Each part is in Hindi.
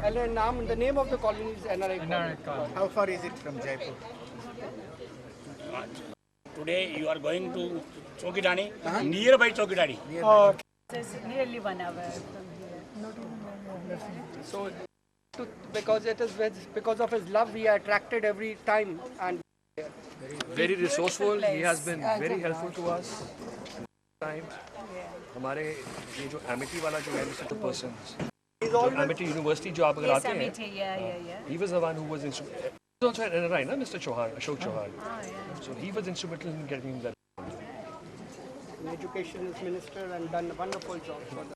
And the name of the colony is NRI colony. How far is it from Jaipur? Today you are going to Chowkidani, nearby Chowkidani. Oh, It's nearly 1 hour from here. so because of his love, we are attracted every time and Very resourceful. He has been very helpful to us. Time. हमारे ये जो Amity वाला जो है Mr. person, he's जो always Amity University जो आप अगर Yes, आते हैं, Amity, yeah. he was the one who was instrumental. He was also at NRI, na, Mr. Chauhan, Ashok Chauhan. Yeah. So he was instrumental in getting that. education is minister and done a wonderful job for the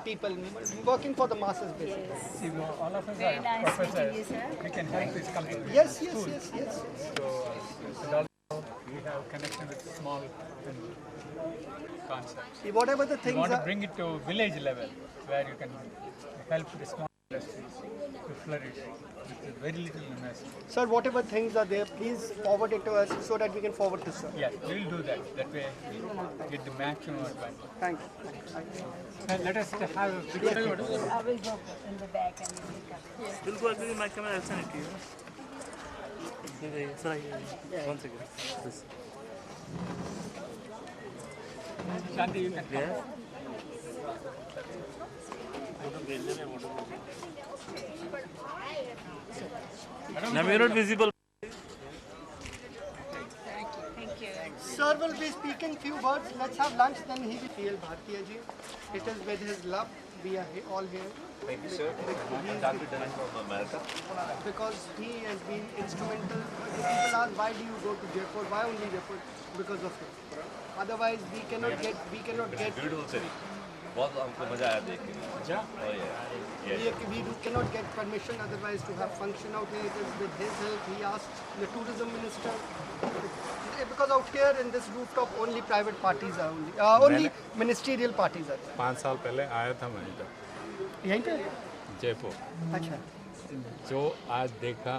people, working for the masses basically. See, all of us Very are nice meeting professors. you, sir. We can help this company. Yes. So we have connection with small concepts. See, whatever the We things want to are, bring it to village level where you can help the small industries to flourish with very little investment. sir, whatever things are there, please forward it to us so that we can forward to sir. Yes, we will do that. That way we get the maximum advantage. Thank you. And let us have a picture. I will go in the back and we will come. बिल्कुल अभी माइक कैमरा ऐसा नहीं किया सर आइए one second Shanti, you can Now we are not visible. Thank you. Sir will be speaking few words. Let's have lunch, then he will feel Bhartiya ji. It is with his love. We are all here. Thank you, sir. Dr. Dennis from America. Because he has been instrumental. People ask, why do you go to Jaipur? Why only Jaipur? Because of him. Otherwise, we cannot get. Beautiful city. बहुत हमको मजा आया देख के. Oh yeah. We cannot get permission otherwise to have function out here. It is with his help. He asked the tourism minister. Because out here in this rooftop only private parties are only ministerial parties are there. 5 साल पहले आया था मैं इधर यहीं पे? जयपुर. अच्छा. जो आज देखा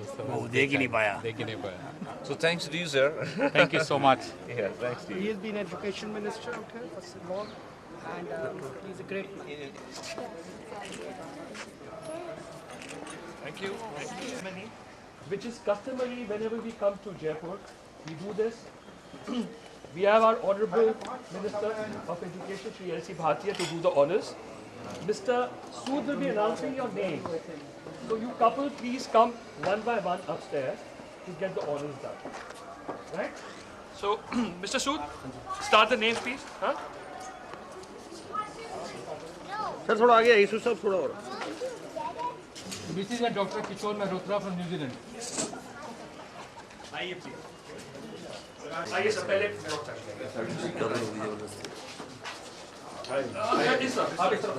उस समय वो देख ही नहीं पाया. देख ही नहीं पाया. So thanks to you, sir. Thank you so much. Yeah, thanks to He you. has been education minister out here for so long, and he's a great man. Thank you. Which is customary whenever we come to Jaipur. We do this. We have our Honorable Minister of Education, Shri L.C. Bhatia, to do the honors. Mr. Sood will be announcing your name. So you couple, please come one by one upstairs to get the honors done. Right? So, Mr. Sood, start the names, please. Huh? Sir थोड़ा आगे आइए सब थोड़ा और. This is Dr. Kishore Mehrotra from New Zealand. आइए प्लीज. आइए सर पहले इस तरफ आप इस तरफ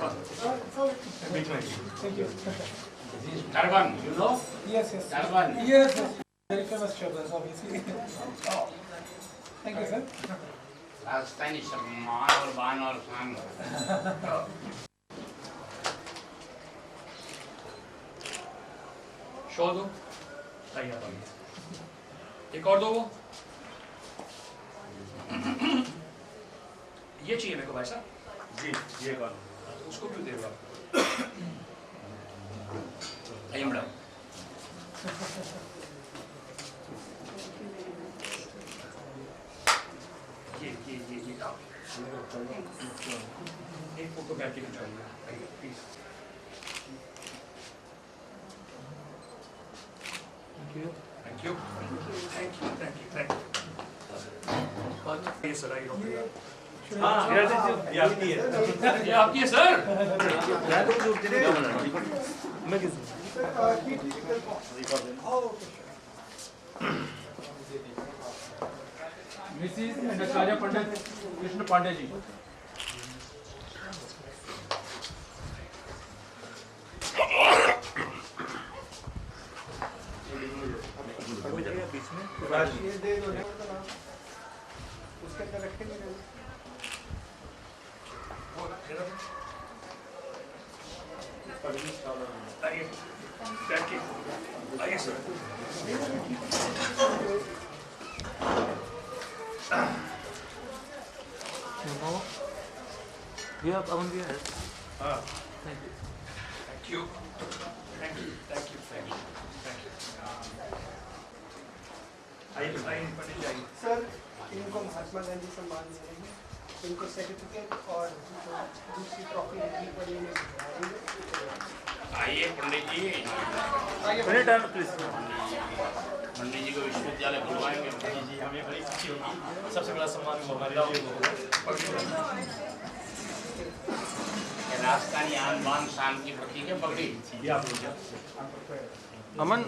Caravan, you know? Yes. Caravan. Yes. Very famous children, obviously. Thank you, sir. Spanish, मान और बान और शान. शो दो. आइए आप आइए. एक और दो वो. ये चाहिए मेरे को भाई साहब. जी ये कौन? उसको क्यों दे रहे हो आप? आइए मैडम. ये आप. एक फोटो करके खिंचाइए. आइए प्लीज. Thank you. ये सर आइए डॉक्टर. हाँ ये आपकी है. ये आपकी है सर. मैं किस Mrs. and Acharya Pandit Krishna Pandey ji. उसके अंदर रखे नहीं. आइए. बैठिए. आइए सर. ये आप अमन भैया है. हाँ. Thank you. Thank you. Thank you. Thank you. Thank you. Thank you. Pandit ji sir इनको महात्मा गांधी सम्मान मिलेंगे, इनको सर्टिफिकेट और दूसरी ट्रॉफी रखनी पड़ी है। आइए पंडित जी, मिनट प्लीज। पंडित जी को विश्वविद्यालय बुलवाएंगे। पंडित जी हमें बड़ी खुशी होगी, सबसे बड़ा सम्मान हमारे राजस्थानी आन बान शान की प्रतीक है पगड़ी। अमन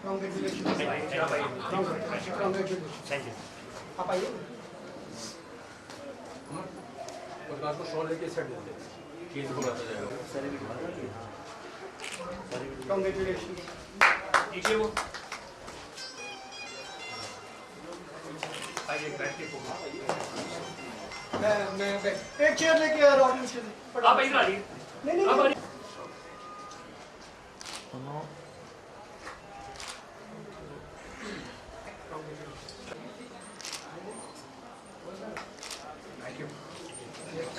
Congratulations. आप आइए। Congratulations. लीजिए वो। आइए बैठिए। मैं एक चेयर लेके आ रहा हूँ। आप इधर आइए। नहीं आप नहीं आइए।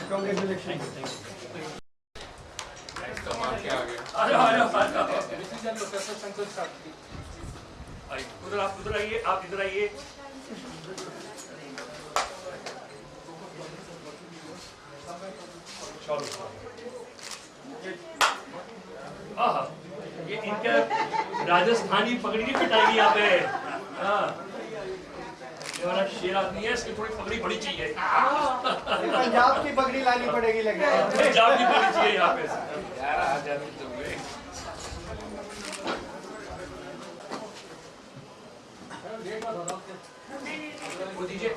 Congratulations. उधर आप उधर आइए, आप इधर आइए। चलो। ये इनका राजस्थानी पगड़ी नहीं पिटाएगी यहाँ पे। हाँ। ये वाला शेर आदमी है, इसकी थोड़ी पगड़ी बड़ी चाहिए। पंजाब की पगड़ी लानी पड़ेगी लग रहा है। पंजाब की पगड़ी चाहिए यहाँ पे। वो दीजिए।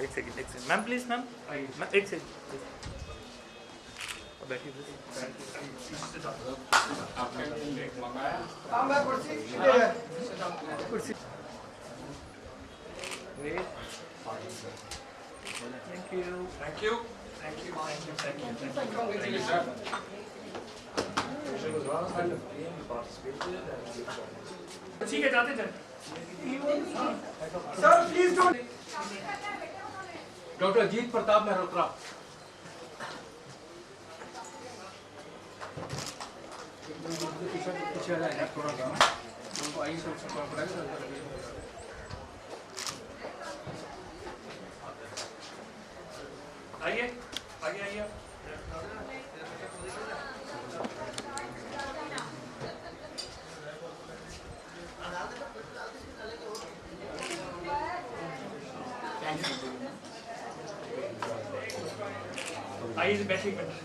एक सेकंड मैम प्लीज मैम एक सेकंड बैठिए प्लीज। हाँ मैं कुर्सी कुर्सी। Thank you. Thank you. Thank you. Thank you. Thank you. Thank you. Thank you, sir. ठीक है, जाते जाते। Sir please don't. डॉक्टर जीत प्रताप मेहरोत्रा। आइए, आइए, आइए। आइए बैठिए बैठिए।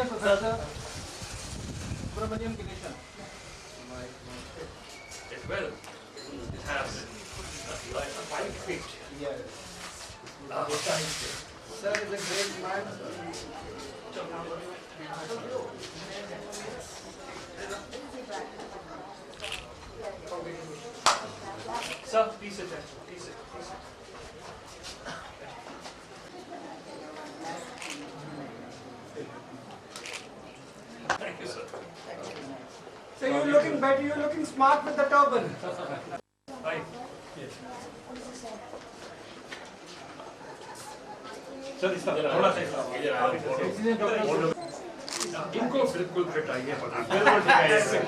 Professor Subramaniam Ganeshan. It will. It has like a 5 feet. Yes. Sir is a great man. Sir, please sit there. Please sit. Please sit. Thank you, sir. So you're looking better. You're looking smart with the turban. Right. Sir इसका थोड़ा सा इनको बिल्कुल फिट आई है बिल्कुल ठीक है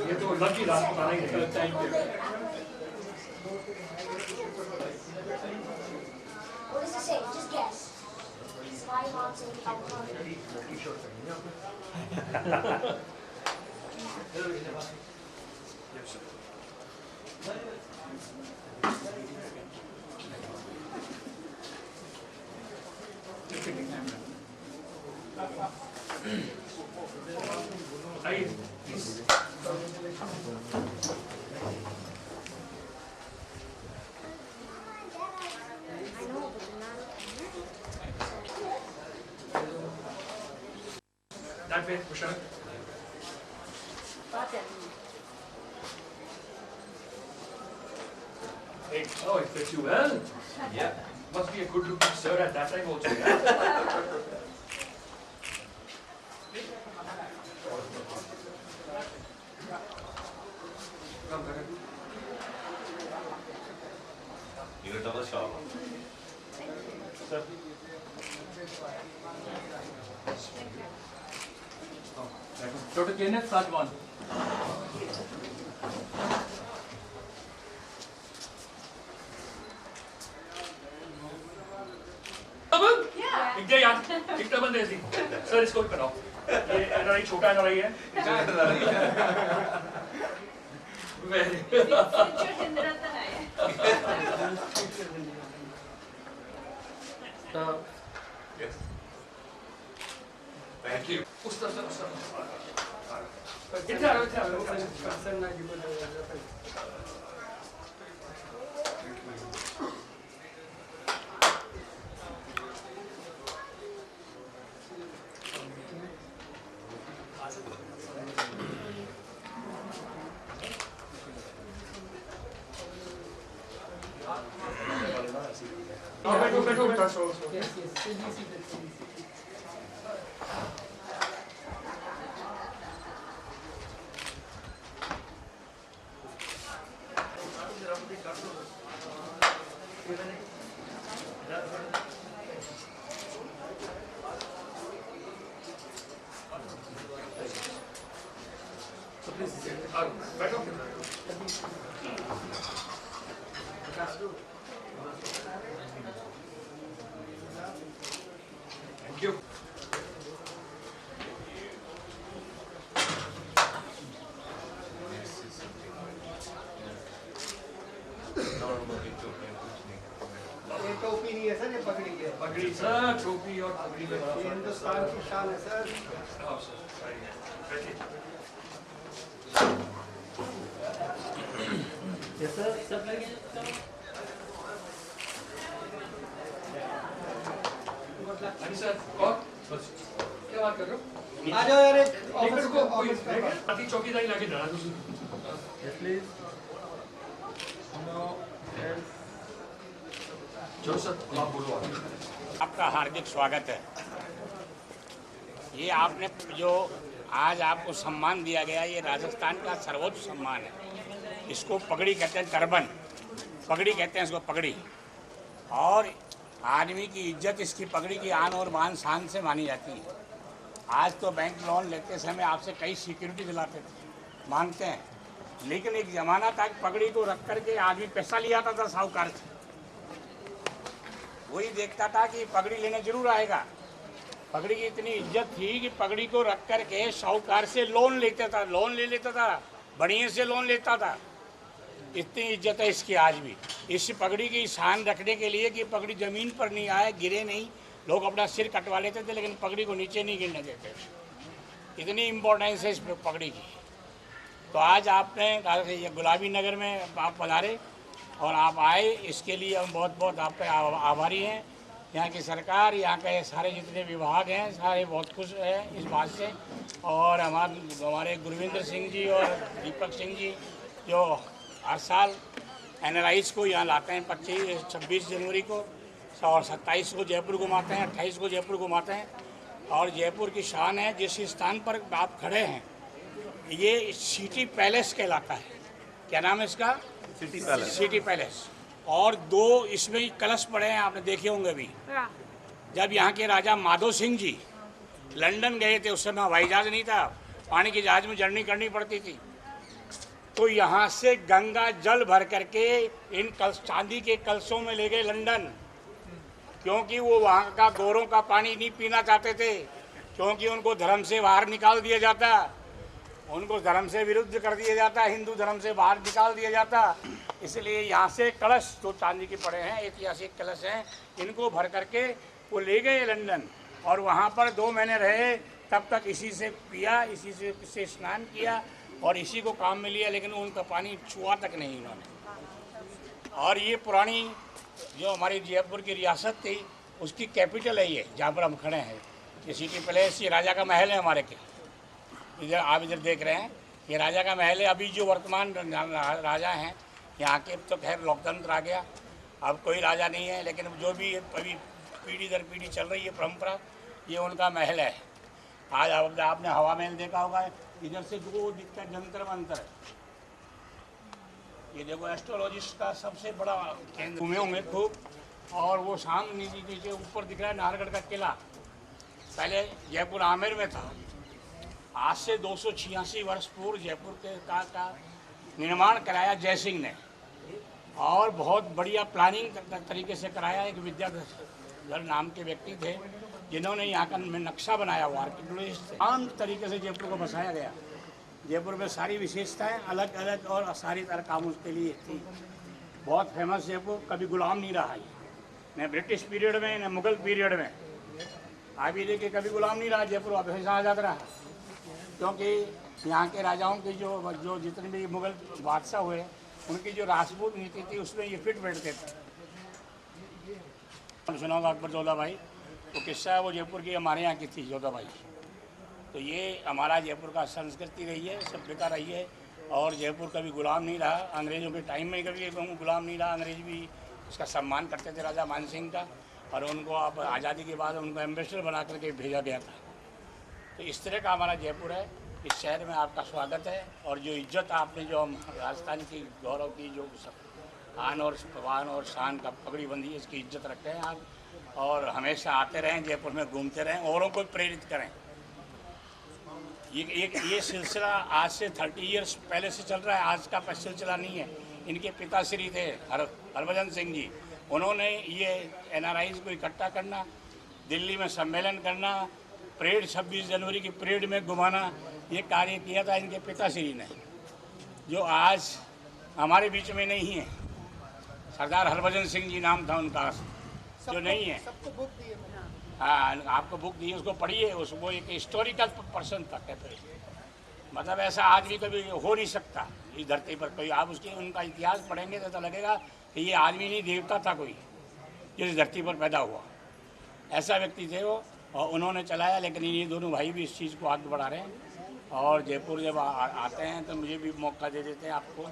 ये तो लकी रात बताना ही नहीं। Thank you. What does it say? Just guess. Sky Mountain, California. आइए please. That way, Bhushan. Hey, oh, it fits you well. Yeah. Must be a good looking sir at that time also. Yeah? You got double shot. Sir. Dr. Kenneth Sajwan. इतना याद इतना बंद ऐसी सर इसको भी बनाओ ये एनआरआई छोटा एनआरआई है Thank you. उस तरफ इतना बैठो Thank you. ये टोपी नहीं है सर, ये पगड़ी है। पगड़ी सर, टोपी और पगड़ी में ये हिंदुस्तान की शान है सर। सब लगे सर कौन क्या बात कर रहे हो? आ जाओ यार, एक ऑफिस को अति चौकीदारी लगे डरा दो प्लीज चलो सर आप बोलो आपका हार्दिक स्वागत है। ये आपने जो आज आपको सम्मान दिया गया, ये राजस्थान का सर्वोच्च सम्मान है। इसको पगड़ी कहते हैं, टर्बन पगड़ी कहते हैं इसको, पगड़ी। और आदमी की इज्जत इसकी पगड़ी की आन और बान शान से मानी जाती है। आज तो बैंक लोन लेते समय आपसे कई सिक्योरिटी दिलाते थे, मानते हैं, लेकिन एक ज़माना था कि पगड़ी को रख करके आदमी पैसा लिया था साहूकार से। वही देखता था कि पगड़ी लेने जरूर आएगा। पगड़ी की इतनी इज्जत थी कि पगड़ी को रख करके साहूकार से लोन लेता था, लोन ले लेता था, बढ़िया से लोन लेता था। इतनी इज्जत है इसकी आज भी। इस पगड़ी की शान रखने के लिए कि पगड़ी ज़मीन पर नहीं आए, गिरे नहीं, लोग अपना सिर कटवा लेते थे लेकिन पगड़ी को नीचे नहीं गिरने देते। इतनी इम्पोर्टेंस है इस पगड़ी की। तो आज आपने ये गुलाबी नगर में आप पधारे और आप आए, इसके लिए हम बहुत बहुत आप पे आभारी हैं। यहाँ की सरकार, यहाँ के सारे जितने विभाग हैं, सारे बहुत खुश हैं इस बात से। और हमारे गुरविंदर सिंह जी और दीपक सिंह जी जो हर साल एनआरआईज़ को यहाँ लाते हैं, 26 जनवरी को और 27 को जयपुर घुमाते हैं, 28 को जयपुर घुमाते हैं। और जयपुर की शान है, जिस स्थान पर आप खड़े हैं ये सिटी पैलेस कहलाता है। क्या नाम है इसका? City palace. City palace. और 2 इसमें कलश पड़े हैं, आपने देखे होंगे अभी। जब यहाँ के राजा माधो सिंह जी लंदन गए थे, उस समय हवाई जहाज नहीं था, पानी के जहाज में जर्नी करनी पड़ती थी, तो यहाँ से गंगा जल भर करके इन चांदी के कलशों में ले गए लंदन, क्योंकि वो वहाँ का गोरों का पानी नहीं पीना चाहते थे, क्योंकि उनको धर्म से बाहर निकाल दिया जाता, उनको धर्म से विरुद्ध कर दिया जाता, हिंदू धर्म से बाहर निकाल दिया जाता। इसलिए यहाँ से कलश जो चांदी के पड़े हैं, ऐतिहासिक कलश हैं, इनको भर करके वो ले गए लंदन और वहाँ पर 2 महीने रहे। तब तक इसी से पिया, इसी से स्नान किया और इसी को काम में लिया, लेकिन उनका पानी छुआ तक नहीं उन्होंने। और ये पुरानी जो हमारी जयपुर की रियासत थी, उसकी कैपिटल है ये, जहाँ पर हम खड़े हैं। ये सिटी पैलेस, ये राजा का महल है हमारे के। इधर आप इधर देख रहे हैं, ये राजा का महल है। अभी जो वर्तमान राजा हैं यहाँ के, तो खैर लोकतंत्र आ गया, अब कोई राजा नहीं है, लेकिन जो भी अभी पीढ़ी दर पीढ़ी चल रही है परंपरा, ये उनका महल है। आज आपने हवा महल देखा होगा, इधर से जो दिखता है जंतर मंतर है, ये देखो एस्ट्रोलॉजिस्ट का सबसे बड़ा केंद्र घूमे होंगे खूब। और वो सामने नीचे ऊपर दिख रहा है नाहरगढ़ का किला, पहले जयपुर आमेर में था। आज से 286 वर्ष पूर्व जयपुर के का निर्माण कराया जय सिंह ने, और बहुत बढ़िया प्लानिंग तरीके से कराया। एक विद्याधर नाम के व्यक्ति थे जिन्होंने यहाँ का नक्शा बनाया हुआ, आर्किटेक्ट थे। आम तरीके से जयपुर को बसाया गया। जयपुर में सारी विशेषताएं अलग अलग और सारी तरह काम उसके लिए थी। बहुत फेमस जयपुर, कभी गुलाम नहीं रहा है, न ब्रिटिश पीरियड में न मुगल पीरियड में। आप ये देखिए कभी गुलाम नहीं रहा जयपुर, हमेशा आज़ाद रहा, क्योंकि यहाँ के राजाओं की जो जितने भी मुगल बादशाह हुए, उनकी जो राजपूत नीति थी उसमें ये फिट बैठते थे। सुना होगा अकबर जोधा भाई, वो किस्सा है, वो जयपुर की हमारे यहाँ की थी जोधा भाई। तो ये हमारा जयपुर का संस्कृति रही है, सभ्यता रही है, और जयपुर कभी गुलाम नहीं रहा। अंग्रेज़ों के टाइम में कभी गुलाम नहीं रहा, अंग्रेज भी इसका सम्मान करते थे राजा मान सिंह का, और उनको अब आज़ादी के बाद उनको एम्बेसडर बना करके भेजा गया था। तो इस तरह का हमारा जयपुर है। इस शहर में आपका स्वागत है, और जो इज्जत आपने जो हम राजस्थान की गौरव की जो आन और शान का पगड़ी बंदी है, इसकी इज्जत रखते हैं आप, और हमेशा आते रहें जयपुर में, घूमते रहें, औरों को प्रेरित करें। ये सिलसिला आज से 30 इयर्स पहले से चल रहा है, आज का सिलसिला नहीं है। इनके पिताश्री थे हरभजन सिंह जी, उन्होंने ये NRIs को इकट्ठा करना, दिल्ली में सम्मेलन करना, परेड 26 जनवरी की परेड में घुमाना, ये कार्य किया था इनके पिताश्री ने, जो आज हमारे बीच में नहीं है। सरदार हरभजन सिंह जी नाम था उनका, जो नहीं है। सबको बुक दी है। हाँ, आपको बुक दी है, उसको पढ़िए। उसको एक हिस्टोरिकल पर्सन था, कहते हैं। मतलब ऐसा आदमी कभी हो नहीं सकता इस धरती पर कोई। आप उनका इतिहास पढ़ेंगे तो लगेगा कि ये आदमी नहीं, देवता था कोई, जो इस धरती पर पैदा हुआ। ऐसा व्यक्ति थे वो, और उन्होंने चलाया। लेकिन ये दोनों भाई भी इस चीज़ को आगे बढ़ा रहे हैं, और जयपुर जब आते हैं तो मुझे भी मौका दे देते हैं आपको,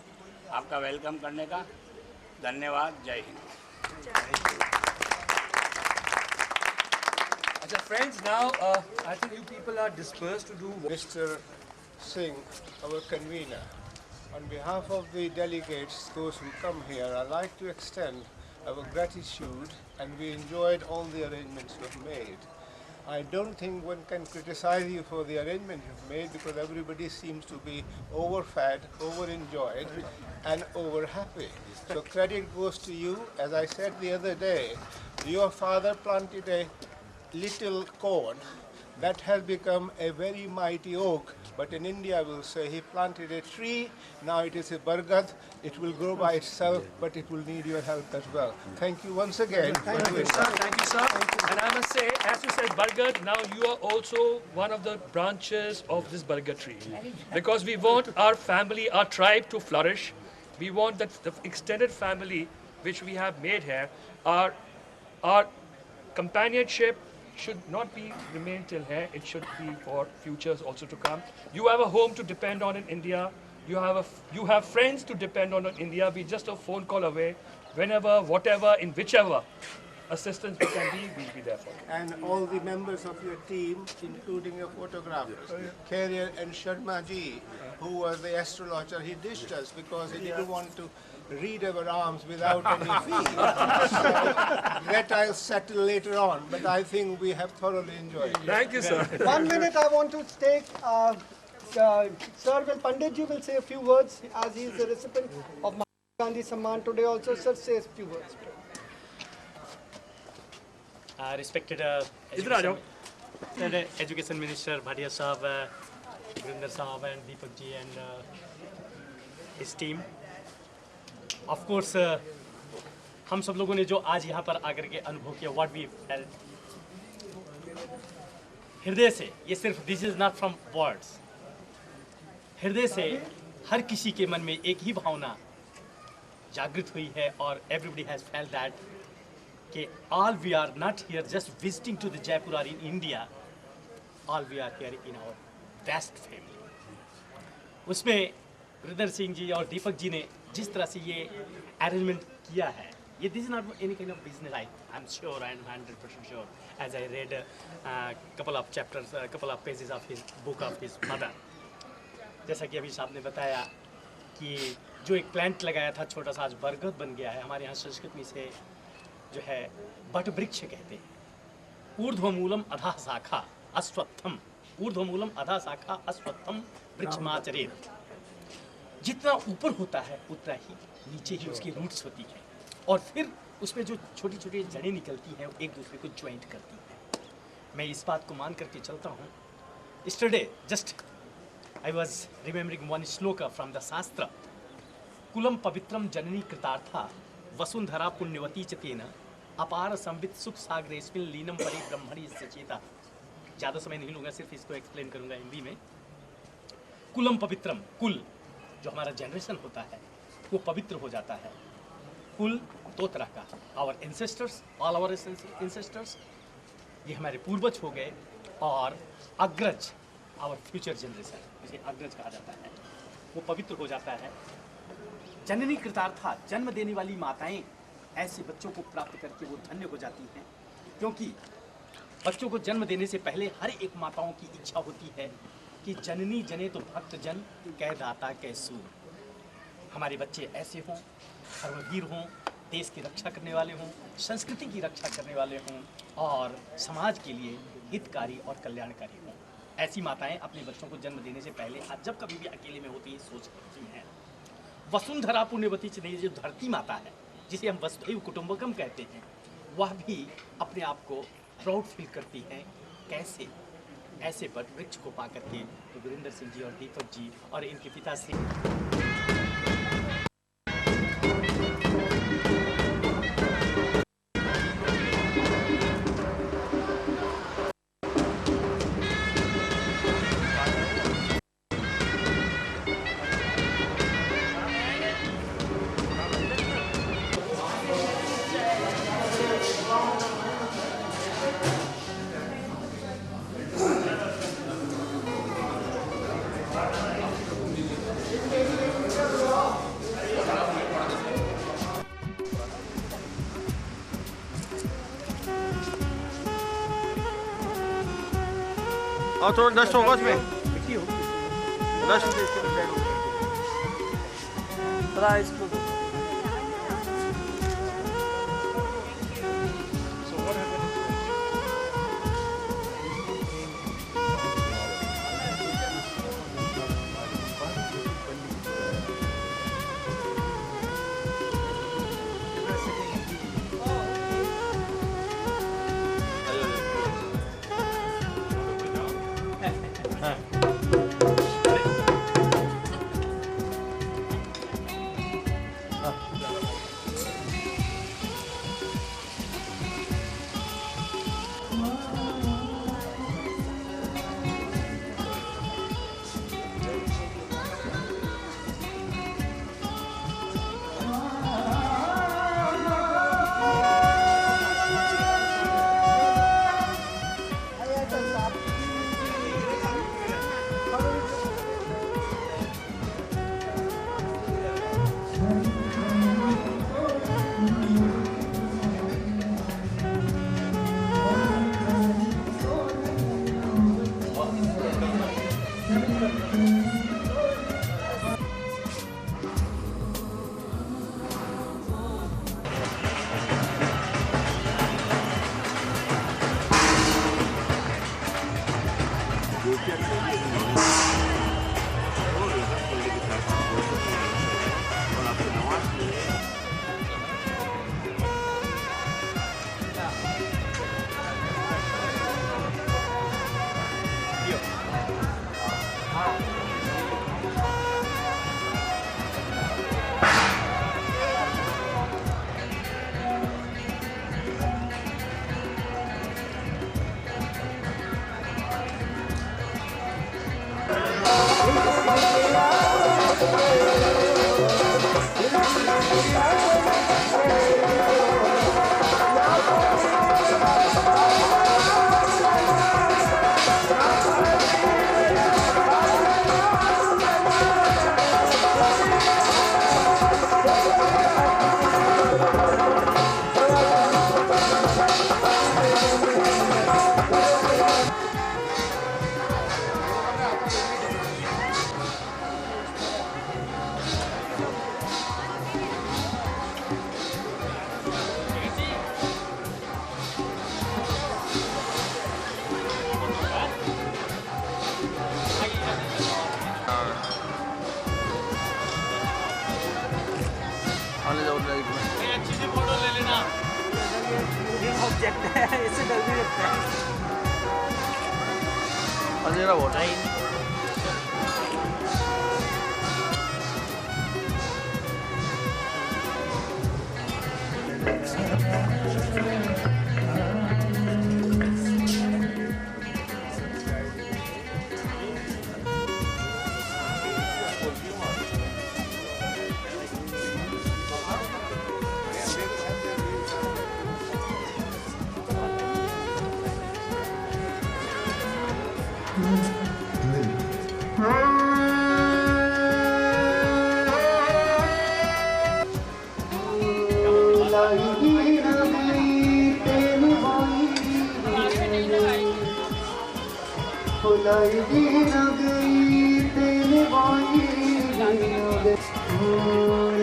आपका वेलकम करने का। धन्यवाद। जय Hind. Friends, now I think you people are dispersed to do. Mr. Singh, our convener, on behalf of the delegates, those who come here, I'd like to extend our gratitude, and we enjoyed all the arrangements you've made. I don't think one can criticize you for the arrangement you've made, because everybody seems to be overfed, over-enjoyed, and over-happy. So credit goes to you. As I said the other day, your father planted a little corn that has become a very mighty oak, but in India we'll say he planted a tree, now it is a bargad. It will grow by itself, but it will need your help as well. Thank you once again. Thank you, sir. Thank you, sir. And I must say, as you said, bargad, now you are also one of the branches of this bargad tree, because we want our family, our tribe to flourish. We want that the extended family which we have made here, our companionship should not be remain till here. It should be for futures also to come. You have a home to depend on in India. You have friends to depend on in India. Be just a phone call away. Whenever, whatever, in whichever assistance we can be, we'll be there for you. And all the members of your team, including your photographers, Carrier and Sharma ji, who was the astrologer, he dished us because he didn't want to read our arms without any fee. So that I'll settle later on, but I think we have thoroughly enjoyed it. Thank you, sir. 1 minute I want to take, sir, Pandit ji will say a few words, as he is the recipient of Mahatma Gandhi Samman today also. Sir, say a few words. Respected Education Minister Bhatia Sahab, Gurinder Sahab and Deepak ji and his team. Of course, हम सब लोगों ने जो आज यहाँ पर आकर के अनुभव किया, what we felt, हृदय से, ये सिर्फ this is not from words, हृदय से हर किसी के मन में एक ही भावना जागृत हुई है, और everybody has felt that कि all we are not here just visiting to the Jaipur or in India, all we are here in our best family. उसमें गुरिंदर सिंह जी और दीपक जी ने जिस तरह से ये अरेंजमेंट किया है, ये this is not any kind of business, I am sure, I am 100% sure, as I read couple of chapters, couple of pages of his book of his mother. जैसा कि अभी साहब ने बताया कि जो एक प्लांट लगाया था छोटा सा, आज बरगद बन गया है। हमारे यहाँ संस्कृत में इसे जो है बट वृक्ष कहते हैं। ऊर्ध्वमूलम अधः शाखा अश्वत्थम, ऊर्ध्वमूलम अधः शाखा अश्वत्थम वृक्षमाचरेत्। जितना ऊपर होता है उतना ही नीचे ही उसकी रूट्स होती है, और फिर उसमें जो छोटी छोटी जड़ें निकलती हैं वो एक दूसरे को ज्वाइंट करती हैं। मैं इस बात को मान करके चलता हूँ। Yesterday just I was remembering one श्लोक फ्रॉम द शास्त्र, कुलम पवित्रम जननी कृतार्था वसुंधरा पुण्यवती च तेन अपार संवित सुख सागरेस्मिन लीनम परि ब्रह्मणि सचेता। ज़्यादा समय नहीं लूँगा, सिर्फ इसको एक्सप्लेन करूँगा हिंदी में। कुलम पवित्रम, कुल जो हमारा जनरेशन होता है वो पवित्र हो जाता है। कुल दो तरह का, our ancestors, all our ancestors, ये हमारे पूर्वज हो गए, और अग्रज, आवर फ्यूचर जनरेशन, जिसे अग्रज कहा जाता है, वो पवित्र हो जाता है। जननी कृतार्था, जन्म देने वाली माताएं ऐसे बच्चों को प्राप्त करके वो धन्य हो जाती हैं, क्योंकि बच्चों को जन्म देने से पहले हर एक माताओं की इच्छा होती है कि जननी जने तो भक्त जन, कह दाता कह सूर। हमारे बच्चे ऐसे हों, धर्मवीर हों, देश की रक्षा करने वाले हों, संस्कृति की रक्षा करने वाले हों, और समाज के लिए हितकारी और कल्याणकारी हों। ऐसी माताएं अपने बच्चों को जन्म देने से पहले, आज जब कभी भी अकेले में होती है, सोच रखती हैं। वसुंधरा पुण्यवती च, जो धरती माता है, जिसे हम वसुधैव कुटुंबकम कहते हैं, वह भी अपने आप को प्राउड फील करती हैं। कैसे? ऐसे बट वृक्ष को पा करके तो गुरिंदर सिंह जी और दीपक जी और इनके पिता से और थोड़ा डस्ट होगा उसमें, डस्ट थोड़ा इसको। हाँ ऑब्जेक्ट है, इससे डर भी लगता है। अंधेरा बहुत है।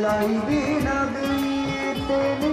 लाई भी ना गई तेरे